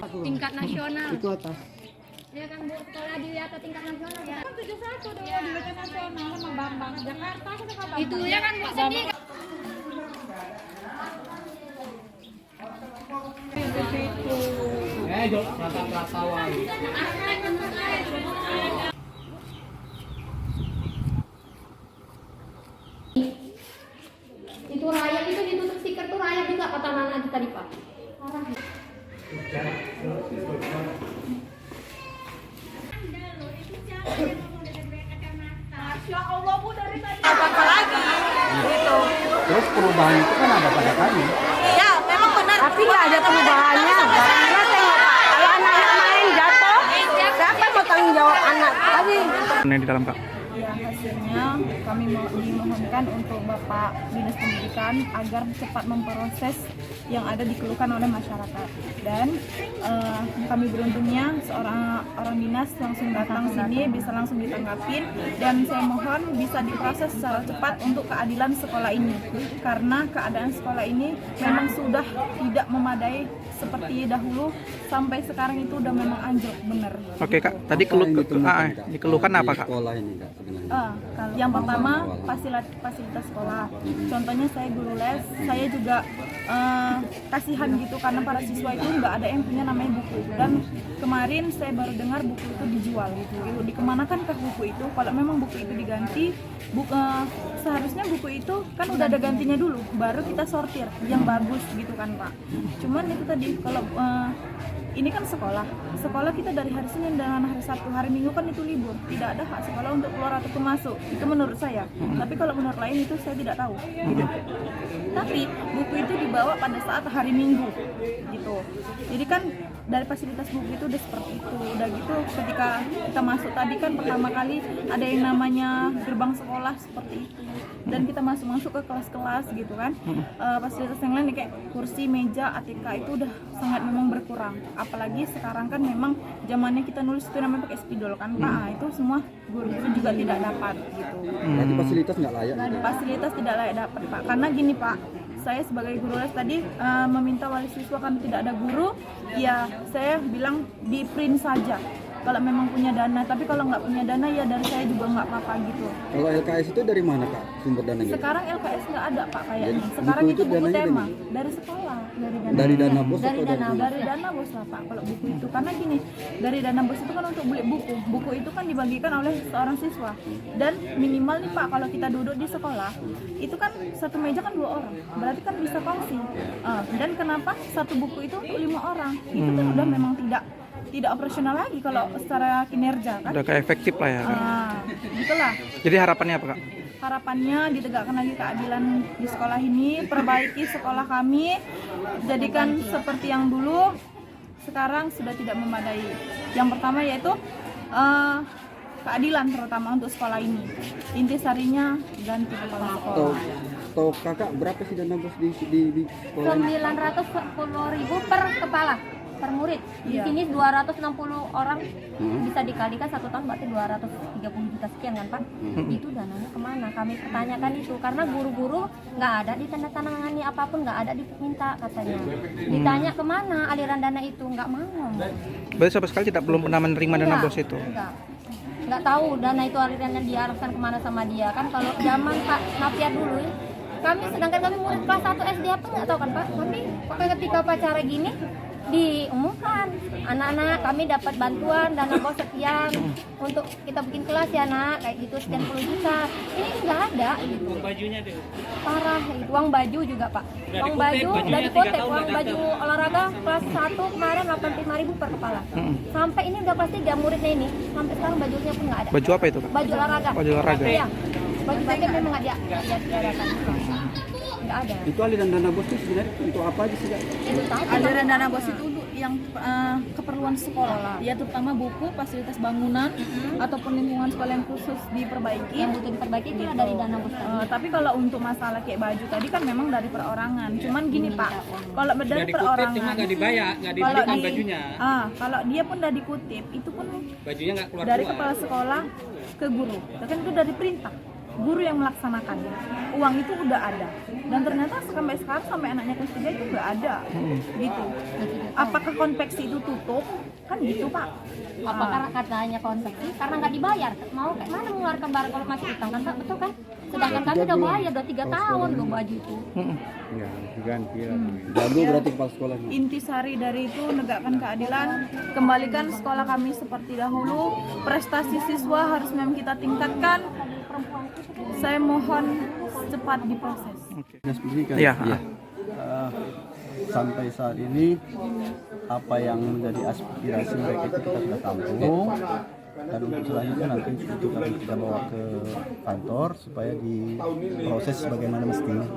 tingkat nasional. Itu atas. Ya kan Bu, sekolah di atas tingkat nasional ya. 71 dulu di tingkat nasional sama Bambang Jakarta kita ke Bambang. Itu ya kan Bu sedih. Itu rakyat itu ditutup stiker tuh rakyat juga kata Nana tadi Pak. Parah. Ya Allah Bu dari tadi apa lagi gitu. Terus perubahan itu kan ada pada kami. Iya, memang benar. Tapi nggak ada perubahannya. Karena tengok Pak, kalau anaknya main jatuh, siapa yang mau tanggung jawab anak tadi? Ini di dalam Kak. Ya, hasilnya kami dimohonkan untuk Bapak Dinas Pendidikan agar cepat memproses yang ada dikeluhkan oleh masyarakat. Dan kami beruntungnya seorang orang dinas langsung datang sini, bisa langsung ditanggapin, dan saya mohon bisa diproses secara cepat untuk keadilan sekolah ini, karena keadaan sekolah ini memang sudah tidak memadai seperti dahulu, sampai sekarang itu udah memang anjlok bener. Oke Kak, tadi dikeluhkan apa Kak? Sekolah ini Kak sebenarnya. Yang pertama fasilitas sekolah. Contohnya saya guru les, saya juga kasihan gitu karena para siswa itu nggak ada yang punya namanya buku. Dan kemarin saya baru dengar buku itu dijual gitu. Dikemanakan ke buku itu? Kalau memang buku itu diganti, seharusnya buku itu kan udah ada gantinya dulu, baru kita sortir yang bagus gitu kan Pak. Cuman itu tadi kalau ini kan sekolah kita dari hari Senin dan hari Sabtu, hari Minggu kan itu libur, tidak ada hak sekolah untuk keluar ataupun masuk, itu menurut saya. Tapi kalau menurut lain itu saya tidak tahu gitu. Tapi buku itu dibawa pada saat hari Minggu gitu, jadi kan dari fasilitas buku itu udah seperti itu. Udah gitu ketika kita masuk tadi kan pertama kali ada yang namanya gerbang sekolah seperti itu, dan kita masuk ke kelas-kelas gitu kan. Fasilitas yang lain kayak kursi, meja, ATK itu udah sangat memang berkurang. Apalagi sekarang kan memang zamannya kita nulis itu namanya pakai spidol kan Pak. Itu semua guru-guru juga tidak dapat gitu. Berarti fasilitas nggak layak. Fasilitas tidak layak dapat Pak, karena gini Pak, saya sebagai guru les tadi meminta wali siswa kan tidak ada guru, ya saya bilang di print saja kalau memang punya dana. Tapi kalau nggak punya dana ya dari saya juga nggak apa-apa gitu. Kalau LKS itu dari mana Kak sumber dananya? Sekarang LKS nggak ada Pak kayaknya. Sekarang buku itu buku dananya tema dari sekolah, dari dana bos dari atau dana bos lah Pak kalau buku itu. Karena gini, dari dana bos itu kan untuk beli buku. Buku itu kan dibagikan oleh seorang siswa. Dan minimal nih Pak, kalau kita duduk di sekolah itu kan satu meja kan 2 orang. Berarti kan bisa kongsi. Dan kenapa satu buku itu untuk 5 orang? Itu kan udah memang tidak operasional lagi kalau secara kinerja kan. Udah kayak efektif lah ya Kak. Gitulah. Jadi harapannya apa Kak? Harapannya ditegakkan lagi keadilan di sekolah ini, perbaiki sekolah kami, jadikan seperti yang dulu. Sekarang sudah tidak memadai. Yang pertama yaitu keadilan terutama untuk sekolah ini. Intisarinya ganti kepala sekolah. Atau kakak berapa sih dana bos di sekolah ini? 910.000 per kepala per murid. Di sini 260 orang bisa dikalikan 1 tahun berarti 230 juta sekian kan Pak. Itu dananya kemana? Kami pertanyakan itu karena guru-guru nggak ada ditandatangani apapun, nggak ada diminta katanya. Ditanya kemana aliran dana itu, nggak mau. Berarti sampai sekali belum pernah menerima dana bos itu? Nggak tahu dana itu alirannya diarahkan kemana sama dia kan. Kalau zaman Pak Mafia dulu kami, sedangkan kami murid kelas 1 SD apa nggak tahu kan Pak. Tapi ketika upacara gini diumumkan anak-anak kami dapat bantuan dana bos sekian untuk kita bikin kelas ya nak, kayak gitu sekian 10 juta. Ini nggak ada gitu. Uang bajunya deh parah itu, uang baju juga Pak, uang baju udah dikutip, uang baju olahraga kelas 1 kemarin 85.000 per kepala. Sampai ini udah kelas 3 muridnya ini sampai sekarang bajunya pun nggak ada. Baju apa itu Kak? Baju olahraga. Baju olahraga. Iya, baju jaket memang nggak diadakan. Nggak ada. Itu aliran dana bos itu sebenarnya untuk apa aja sih Kak? Aliran dana bos itu untuk yang keperluan sekolah, ya terutama buku, fasilitas bangunan ataupun lingkungan sekolah yang khusus diperbaiki. Yang butuh diperbaiki itu dari dana bos. Tapi kalau untuk masalah kayak baju tadi kan memang dari perorangan. Cuman gini Pak, kalau dari perorangan nggak dibayar, nggak dibelikan bajunya. Kalau dia pun udah dikutip, itu pun Bajunya nggak keluar. dari kepala sekolah ke guru, kan itu dari perintah. guru yang melaksanakannya. Uang itu udah ada, dan ternyata sampai sekarang sampai anaknya kelas 3 itu nggak ada, gitu. Apakah konveksi itu tutup? Kan gitu Pak. Apa karena katanya konveksi karena nggak dibayar, mau kayak mana mengeluarkan barang kalau masih utang kan Pak, betul kan? Sedangkan kami udah bayar, udah 3 tahun loh baju itu. Ya, diganti lah. Jago berarti kepala sekolahnya. Intisari dari itu menegakkan keadilan, kembalikan sekolah kami seperti dahulu, prestasi siswa harus memang kita tingkatkan. Saya mohon cepat diproses. Dinas Pendidikan. Iya. Sampai saat ini apa yang menjadi aspirasi mereka itu kita sudah tampung, dan untuk selanjutnya nanti itu kami kita bawa ke kantor supaya diproses sebagaimana mestinya.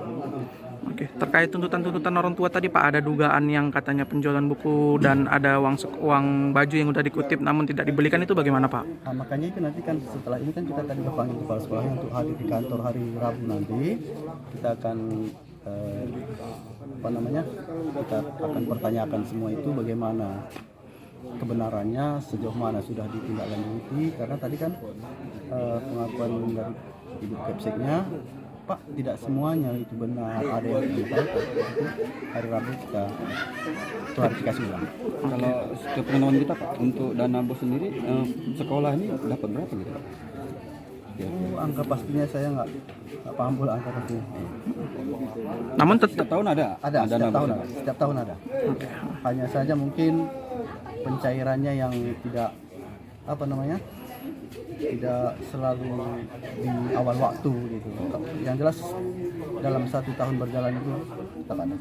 Oke, terkait tuntutan-tuntutan orang tua tadi Pak, ada dugaan yang katanya penjualan buku dan ada uang baju yang udah dikutip namun tidak dibelikan, itu bagaimana Pak? Nah, makanya itu nanti kan setelah ini kan kita tadi panggil kepala sekolahnya untuk hadir di kantor hari Rabu nanti. Kita akan kita akan pertanyakan semua itu bagaimana kebenarannya, sejauh mana sudah ditindaklanjuti, karena tadi kan pengakuan dari ibu Kepseknya, Pak, tidak semuanya itu benar, ada yang tidak. Hari Rabu kita klarifikasi ulang. Kalau sepengetahuan kita Pak, untuk dana bos sendiri sekolah ini dapat berapa gitu Pak? Angka pastinya saya nggak paham pula angka pastinya. Namun Setiap tahun ada? Ada, dana setiap tahun bos. ada. Setiap tahun ada. Hanya saja mungkin pencairannya yang tidak tidak selalu di awal waktu gitu. Yang jelas dalam 1 tahun berjalan itu tetap ada.